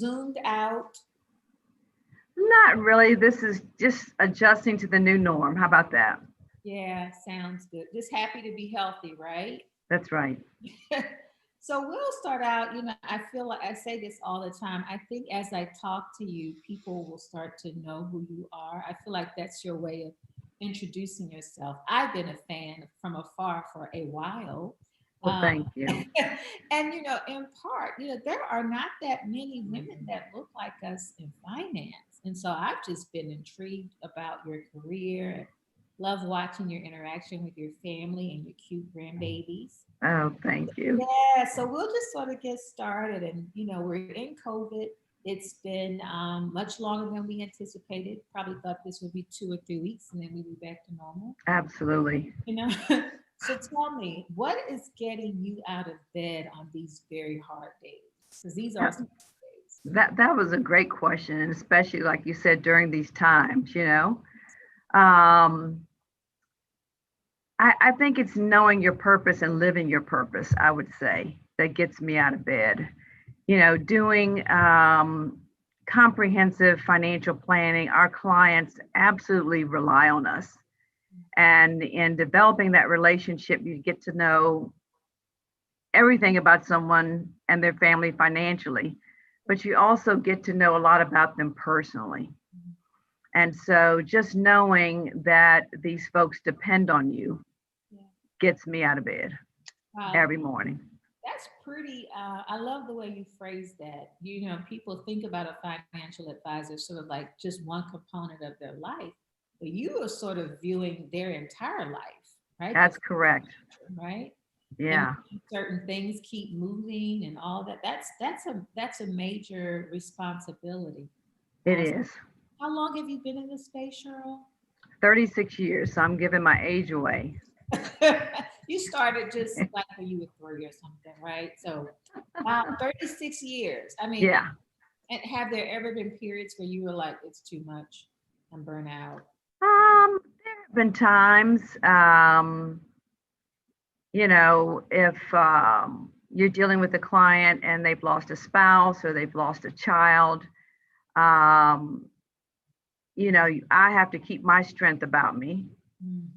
zoomed out? Not really. This is just adjusting to the new norm. How about that? Yeah, sounds good. Just happy to be healthy, right? That's right. So we'll start out. I feel like I say this all the time. I think as I talk to you, people will start to know who you are. I feel like that's your way of introducing yourself. I've been a fan from afar for a while. Well, Um, thank you. and, in part, there are not that many women that look like us in finance. And so I've just been intrigued about your career. Love watching your interaction with your family and your cute grandbabies. Oh, thank you. Yeah, so we'll just sort of get started. And, we're in COVID. It's been much longer than we anticipated. Probably thought this would be 2 or 3 weeks and then we'd be back to normal. Absolutely. You know? So tell me, what is getting you out of bed on these very hard days? Because these are That, some hard days. that was a great question, and especially like you said during these times. Um, I think it's knowing your purpose and living your purpose, I would say, that gets me out of bed. Doing comprehensive financial planning, our clients absolutely rely on us. And in developing that relationship, you get to know everything about someone and their family financially, but you also get to know a lot about them personally. And so just knowing that these folks depend on you Yeah. gets me out of bed Wow, every morning. that's pretty. I love the way you phrase that. People think about a financial advisor sort of like just one component of their life, but you are sort of viewing their entire life, right? The That's correct. right, and Yeah, certain things keep moving and all that. That's a major responsibility. it Uh, is. how long have you been in this space, Cheryl? 36 years, so I'm giving my age away. You started just like when you were 3 or something, right? So, wow, 36 years. I mean, Yeah. and have there ever been periods where you were like, it's too much, I'm burnt out? There have been times, if you're dealing with a client and they've lost a spouse or they've lost a child, um, I have to keep my strength about me Mhm.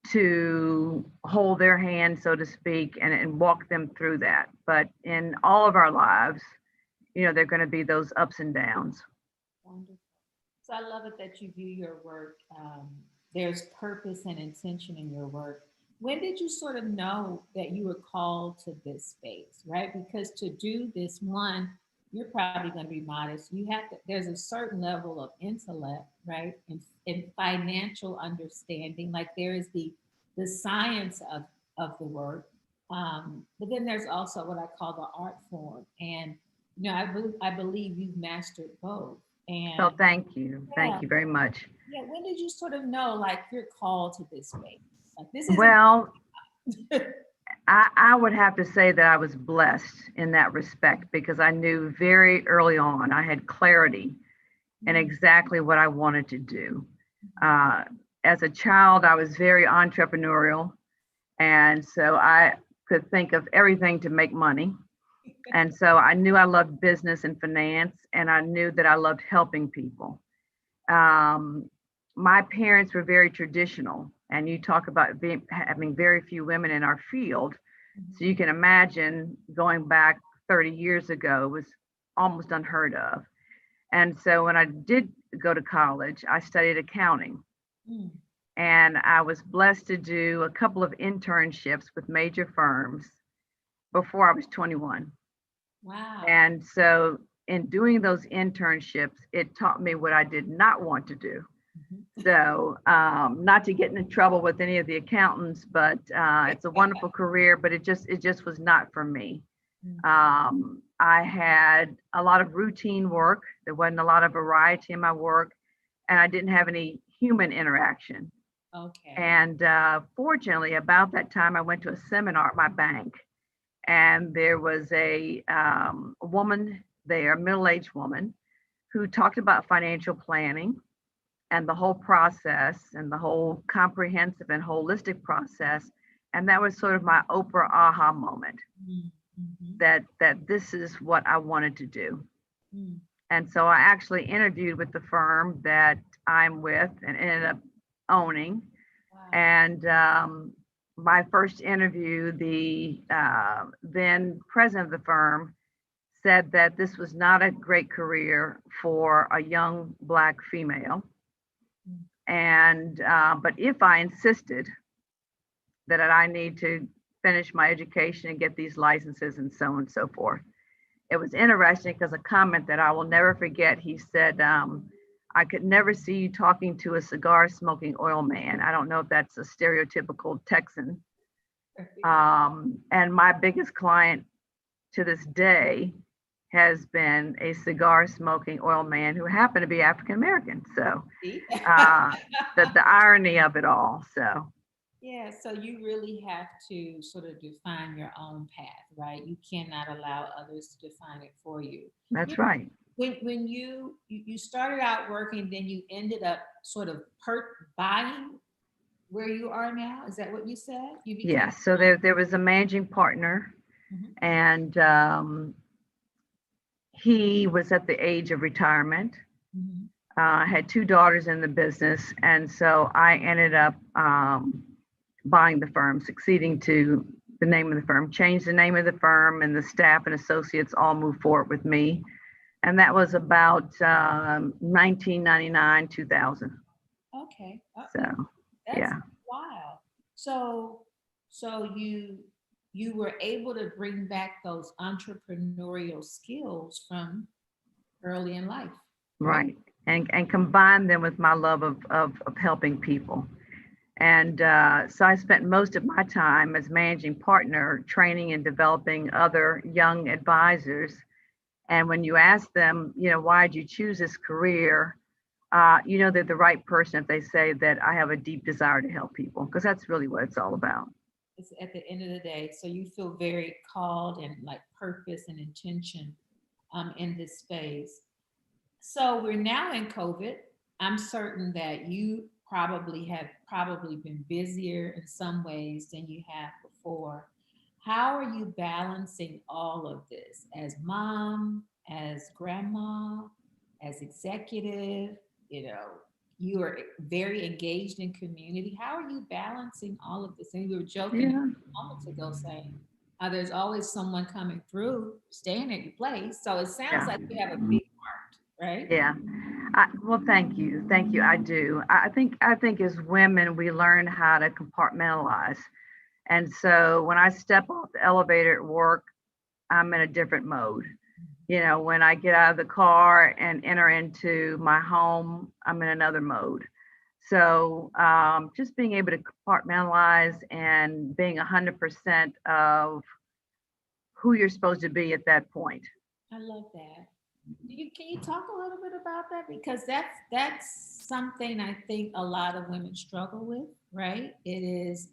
to hold their hand, so to speak, and walk them through that. But in all of our lives, there are going to be those ups and downs. Wonderful. So I love it that you view your work. There's purpose and intention in your work. When did you sort of know that you were called to this space, right? Because to do this, one, you're probably going to be modest. You have to. There's a certain level of intellect, right, and financial understanding. Like there is the science of the work, but then there's also what I call the art form. And I believe you've mastered both. So And thank you. yeah, Thank you very much. yeah. When did you sort of know like you're called to this space? Like this isn't. Well, I would have to say that I was blessed in that respect because I knew very early on I had clarity in Mm, exactly what I wanted to do. Uh, as a child, I was very entrepreneurial, and so I could think of everything to make money. And so I knew I loved business and finance, and I knew that I loved helping people. Um, my parents were very traditional, and you talk about having very few women in our field. So mhm, you can imagine going back 30 years ago was almost unheard of. And so when I did go to college, I studied accounting. mm. And I was blessed to do a couple of internships with major firms before I was 21. Wow. And so in doing those internships, it taught me what I did not want to do. Mhm. So, not to get into trouble with any of the accountants, but it's a wonderful career, but it just was not for me. Mm. I had a lot of routine work. There wasn't a lot of variety in my work, and I didn't have any human interaction. Okay. And fortunately, about that time, I went to a seminar at my bank, and there was a woman there, a middle-aged woman, who talked about financial planning and the whole process and the whole comprehensive and holistic process. And that was sort of my Oprah aha moment Mm, mhm. that this is what I wanted to do. Mm. And so I actually interviewed with the firm that I'm with and ended up owning. Wow. And my first interview, the then president of the firm said that this was not a great career for a young Black female. Mm. And but if I insisted that I need to finish my education and get these licenses and so on and so forth. It was interesting because a comment that I will never forget, he said, I could never see you talking to a cigar smoking oil man. I don't know if that's a stereotypical Texan. And my biggest client to this day has been a cigar smoking oil man who happened to be African American. So uh, the irony of it all. So Yeah, so you really have to sort of define your own path, right? You cannot allow others to define it for you. You that's right. when you started out working, then you ended up sort of buying where you are now. Is that what you said? You became. Yes. So there was a managing partner, Mhm. and he was at the age of retirement. Mhm. Had two daughters in the business, and so I ended up buying the firm, succeeding to the name of the firm, changed the name of the firm, and the staff and associates all moved forward with me. And that was about 1999, 2000. Okay. So, That's yeah. wild. So, so you were able to bring back those entrepreneurial skills from early in life, right? Right. And combine them with my love of helping people. And so I spent most of my time as managing partner training and developing other young advisors. And when you ask them, why did you choose this career? They're the right person if they say that I have a deep desire to help people, because that's really what it's all about. It's at the end of the day. So you feel very called and like purpose and intention in this space. So we're now in COVID. I'm certain that you probably been busier in some ways than you have before. How are you balancing all of this as mom, as grandma, as executive? You know, you are very engaged in community. How are you balancing all of this? And we were joking Yeah. moments ago saying how there's always someone coming through, staying at your place. So it sounds Yeah. like you have a big heart, right? Yeah. Well, thank you. Thank you. I do. I think as women, we learn how to compartmentalize. And so when I step off the elevator at work, I'm in a different mode. When I get out of the car and enter into my home, I'm in another mode. So just being able to compartmentalize and being 100% of who you're supposed to be at that point. I love that. Can you talk a little bit about that? Because that's something I think a lot of women struggle with, right? It is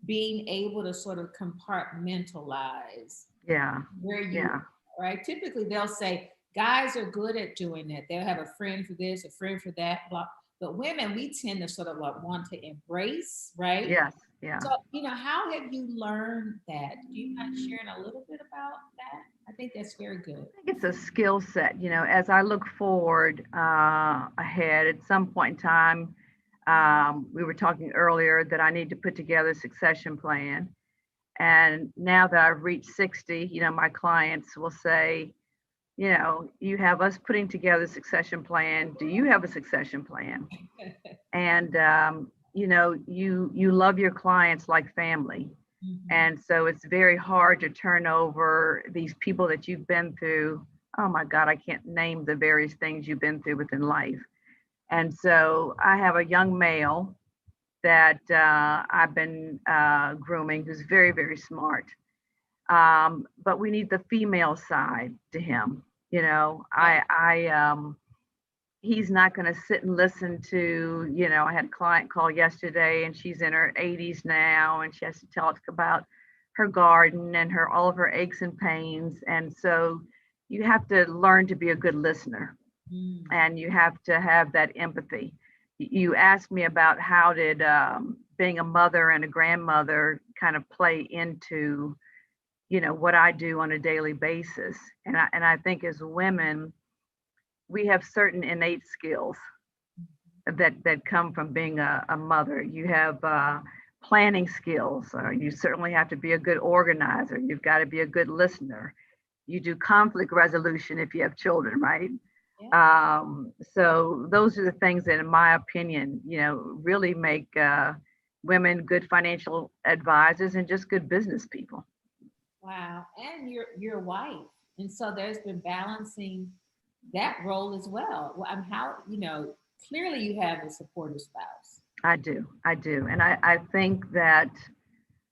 being able to sort of compartmentalize Yeah. where you Yeah. are, right? Typically they'll say guys are good at doing that. They'll have a friend for this, a friend for that, blah. But women, we tend to sort of like want to embrace, right? Yes. Yeah. So, how have you learned that? Do you mind sharing a little bit about that? I think that's very good. I think it's a skill set. As I look forward ahead, at some point in time, we were talking earlier that I need to put together a succession plan. And now that I've reached 60, my clients will say, you have us putting together a succession plan. Do you have a succession plan? And you love your clients like family. Mhm. And so it's very hard to turn over these people that you've been through. Oh my God, I can't name the various things you've been through within life. And so I have a young male that I've been grooming who's very, very smart. But we need the female side to him. Right. He's not going to sit and listen to, I had a client call yesterday and she's in her 80s now and she has to talk about her garden and all of her aches and pains. And so you have to learn to be a good listener Mm. and you have to have that empathy. You asked me about how did being a mother and a grandmother kind of play into, what I do on a daily basis. And I think as women, we have certain innate skills that come from being a mother. You have planning skills. You certainly have to be a good organizer. You've got to be a good listener. You do conflict resolution if you have children, right? Yeah. So those are the things that, in my opinion, really make women good financial advisors and just good business people. Wow. And you're a wife. And so there's been balancing that role as well. Well, how, clearly you have a supportive spouse. I do. And I think that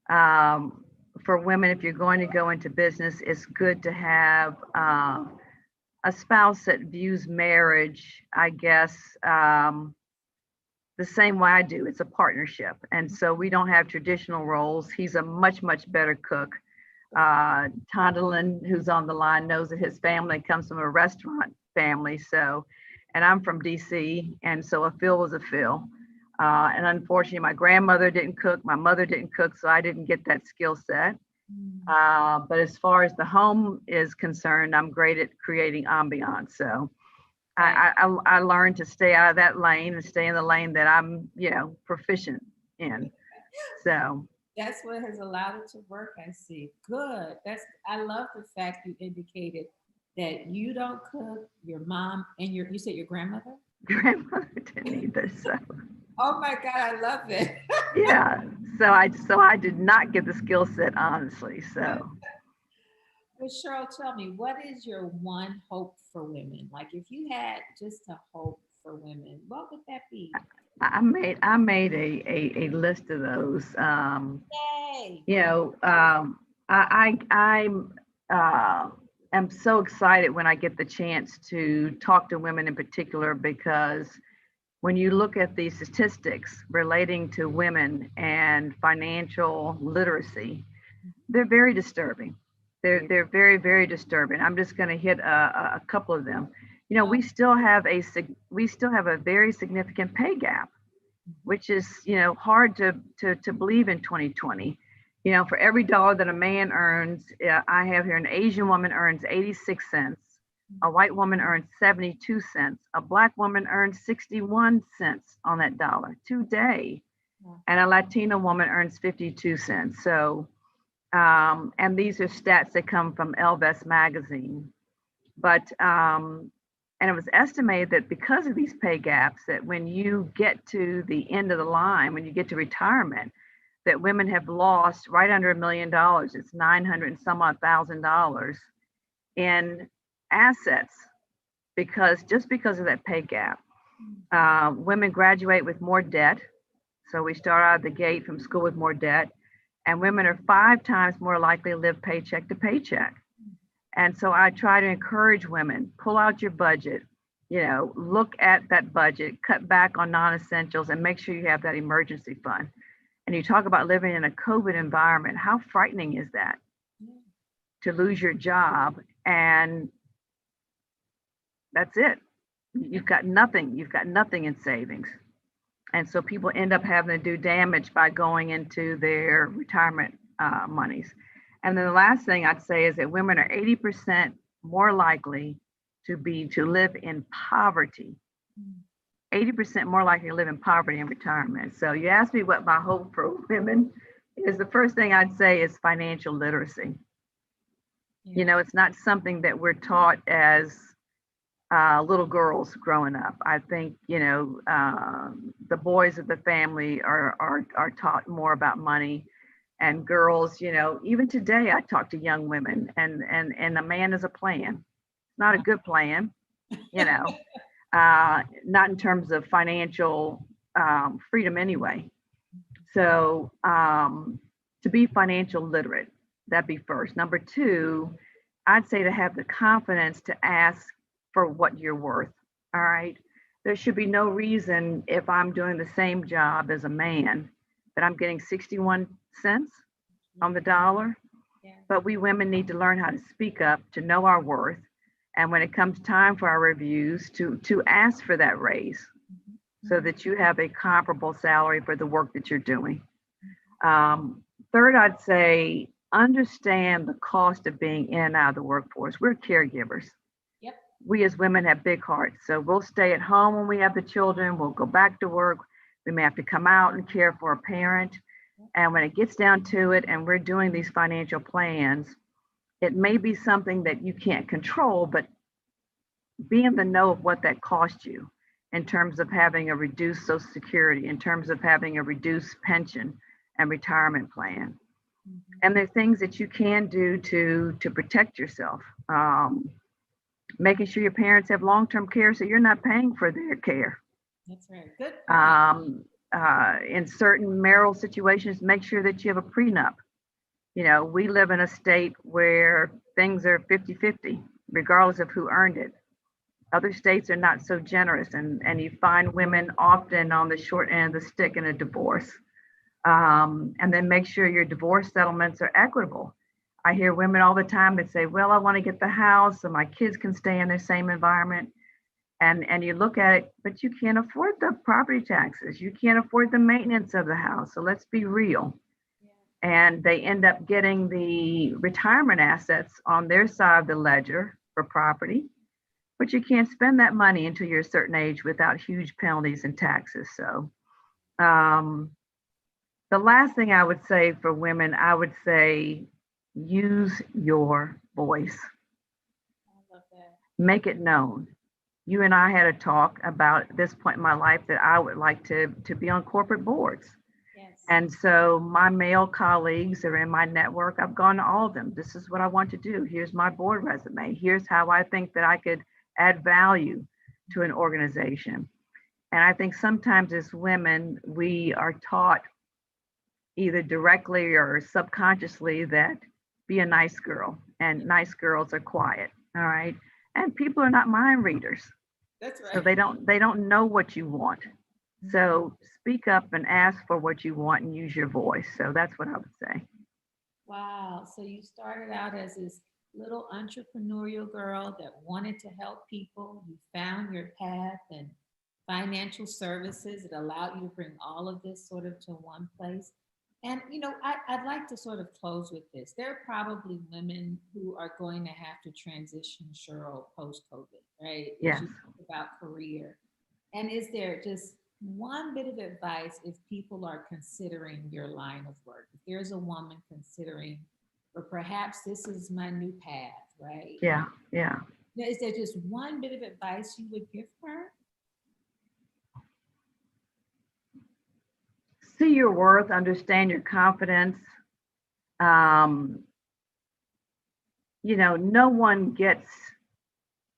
um, for women, if you're going to go into business, it's good to have a spouse that views marriage, I guess, the same way I do. It's a partnership. And so we don't have traditional roles. He's a much, much better cook. Tondalin, who's on the line, knows that his family comes from a restaurant family. So, and I'm from DC, and so a Phil was a Phil. And unfortunately, my grandmother didn't cook, my mother didn't cook, so I didn't get that skill set. But as far as the home is concerned, I'm great at creating ambiance. So I learned to stay out of that lane and stay in the lane that I'm, proficient in. So That's what has allowed it to work. I see. Good. I love the fact you indicated that you don't cook, your mom and you said your grandmother? grandmother didn't either. So Oh my God, I love it. yeah. So I did not get the skill set, honestly. So Well, Cheryl, tell me, what is your one hope for women? Like if you had just a hope for women, what would that be? I made a list of those. Yay. You know, I'm am so excited when I get the chance to talk to women in particular, because when you look at the statistics relating to women and financial literacy, they're very disturbing. They're very, very disturbing. I'm just going to hit a couple of them. We still have a very significant pay gap, which is hard to believe in 2020. For every dollar that a man earns, I have here an Asian woman earns 86 cents, a white woman earns 72 cents, a black woman earns 61 cents on that dollar today, and a Latina woman earns 52 cents. So, and these are stats that come from Ellevest magazine. But and it was estimated that because of these pay gaps, that when you get to the end of the line, when you get to retirement, that women have lost right under $1 million. It's 900 and some odd $1,000 in assets because of that pay gap. Women graduate with more debt. So we start out of the gate from school with more debt, and women are 5 times more likely to live paycheck to paycheck. And so I try to encourage women, pull out your budget, look at that budget, cut back on non-essentials, and make sure you have that emergency fund. And you talk about living in a COVID environment. How frightening is that, to lose your job and that's it? You've got nothing. You've got nothing in savings. And so people end up having to do damage by going into their retirement monies. And then the last thing I'd say is that women are 80% more likely to live in poverty. 80% more likely to live in poverty in retirement. So you asked me what my hope for women is. The first thing I'd say is financial literacy. It's not something that we're taught as little girls growing up. I think, the boys of the family are taught more about money. And girls, even today, I talk to young women, and a man is a plan. Not a good plan, not in terms of financial freedom anyway. So to be financial literate, that'd be first. Number 2, I'd say to have the confidence to ask for what you're worth. All right. There should be no reason, if I'm doing the same job as a man, that I'm getting 61 cents on the dollar. But we women need to learn how to speak up, to know our worth. And when it comes time for our reviews, to ask for that raise so that you have a comparable salary for the work that you're doing. Third, I'd say understand the cost of being in and out of the workforce. We're caregivers. we as women have big hearts. So we'll stay at home when we have the children. We'll go back to work. We may have to come out and care for a parent. And when it gets down to it and we're doing these financial plans, it may be something that you can't control, but be in the know of what that cost you in terms of having a reduced Social Security, in terms of having a reduced pension and retirement plan. And there are things that you can do to protect yourself. Making sure your parents have long-term care so you're not paying for their care. That's right. Good point. In certain marital situations, make sure that you have a prenup. You know, we live in a state where things are 50-50, regardless of who earned it. Other states are not so generous, and you find women often on the short end of the stick in a divorce. And then make sure your divorce settlements are equitable. I hear women all the time that say, well, I want to get the house so my kids can stay in the same environment. And you look at it, but you can't afford the property taxes. You can't afford the maintenance of the house. So let's be real. And they end up getting the retirement assets on their side of the ledger for property, but you can't spend that money until you're a certain age without huge penalties and taxes. So the last thing I would say for women, I would say use your voice. I love that. Make it known. You and I had a talk about at this point in my life that I would like to be on corporate boards. Yes. And so my male colleagues are in my network. I've gone to all of them. This is what I want to do. Here's my board resume. Here's how I think that I could add value to an organization. And I think sometimes as women, we are taught either directly or subconsciously that be a nice girl, and nice girls are quiet. All right. And people are not mind readers. That's right. So they don't know what you want. So speak up and ask for what you want and use your voice. So that's what I would say. Wow. So you started out as this little entrepreneurial girl that wanted to help people. You found your path and financial services that allowed you to bring all of this sort of to one place. And, I'd like to sort of close with this. There are probably women who are going to have to transition, Cheryl, post-COVID, right? As Yes. you think about career. And is there just one bit of advice if people are considering your line of work? If there's a woman considering, or perhaps this is my new path, right? Yeah. Yeah. Is there just one bit of advice you would give her? See your worth, understand your confidence. Um, no one gets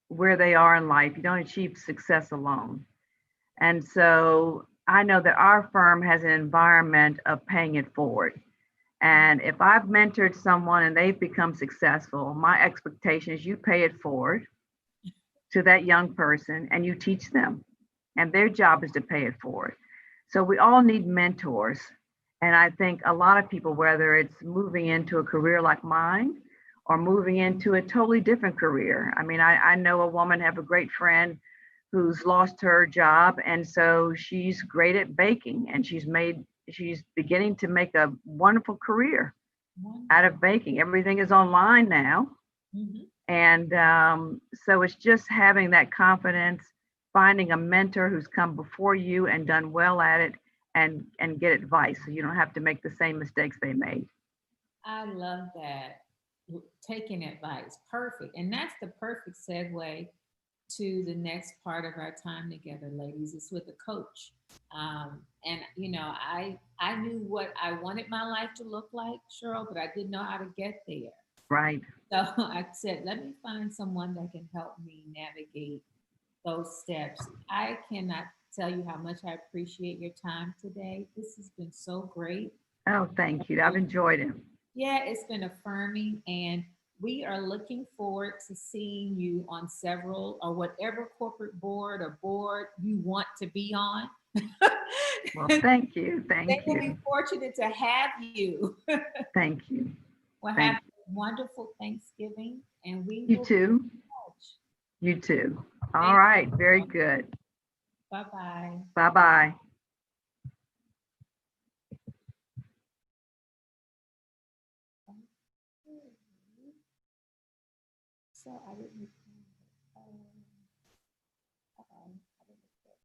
where they are in life. You don't achieve success alone. And so I know that our firm has an environment of paying it forward. And if I've mentored someone and they've become successful, my expectation is you pay it forward to that young person and you teach them. And their job is to pay it forward. So we all need mentors. And I think a lot of people, whether it's moving into a career like mine or moving into a totally different career. I mean, I know a woman, have a great friend who's lost her job. And so she's great at baking and she's beginning to make a wonderful career out of baking. Everything is online now. Mm-hmm. And so it's just having that confidence, finding a mentor who's come before you and done well at it, and get advice so you don't have to make the same mistakes they made. I love that. Taking advice. Perfect. And that's the perfect segue to the next part of our time together, ladies. It's with a coach. And I knew what I wanted my life to look like, Cheryl, but I didn't know how to get there. Right. So I said, let me find someone that can help me navigate those steps. I cannot tell you how much I appreciate your time today. This has been so great. Oh, thank you. I've enjoyed it. Yeah, it's been affirming, and we are looking forward to seeing you on several or whatever corporate board or board you want to be on. Well, thank you. Thank They will you. be fortunate to have you. Thank you. Well, Thank have a wonderful Thanksgiving, and we you will be too. in touch. You too. All right. Very good. Bye-bye. Bye-bye. So I didn't